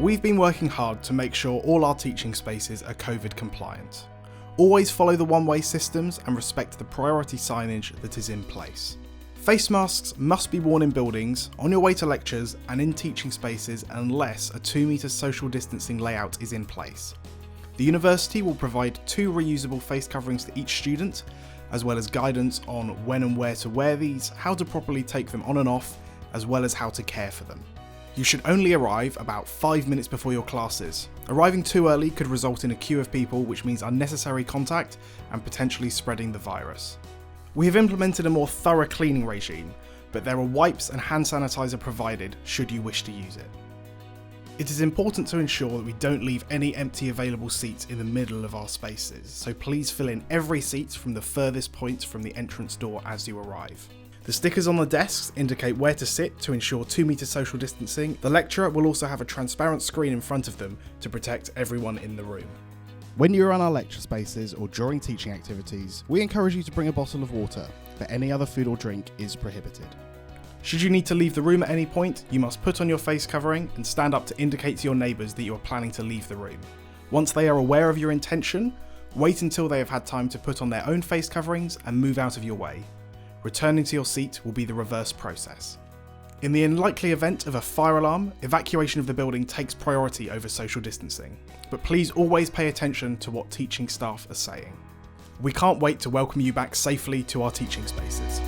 We've been working hard to make sure all our teaching spaces are COVID compliant. Always follow the one-way systems and respect the priority signage that is in place. Face masks must be worn in buildings, on your way to lectures and in teaching spaces unless a 2 metre social distancing layout is in place. The university will provide 2 reusable face coverings to each student, as well as guidance on when and where to wear these, how to properly take them on and off, as well as how to care for them. You should only arrive about 5 minutes before your classes. Arriving too early could result in a queue of people, which means unnecessary contact and potentially spreading the virus. We have implemented a more thorough cleaning regime, but there are wipes and hand sanitizer provided should you wish to use it. It is important to ensure that we don't leave any empty available seats in the middle of our spaces, so please fill in every seat from the furthest point from the entrance door as you arrive. The stickers on the desks indicate where to sit to ensure 2 metre social distancing. The lecturer will also have a transparent screen in front of them to protect everyone in the room. When you're in our lecture spaces or during teaching activities, we encourage you to bring a bottle of water, but any other food or drink is prohibited. Should you need to leave the room at any point, you must put on your face covering and stand up to indicate to your neighbours that you are planning to leave the room. Once they are aware of your intention, wait until they have had time to put on their own face coverings and move out of your way. Returning to your seat will be the reverse process. In the unlikely event of a fire alarm, evacuation of the building takes priority over social distancing, but please always pay attention to what teaching staff are saying. We can't wait to welcome you back safely to our teaching spaces.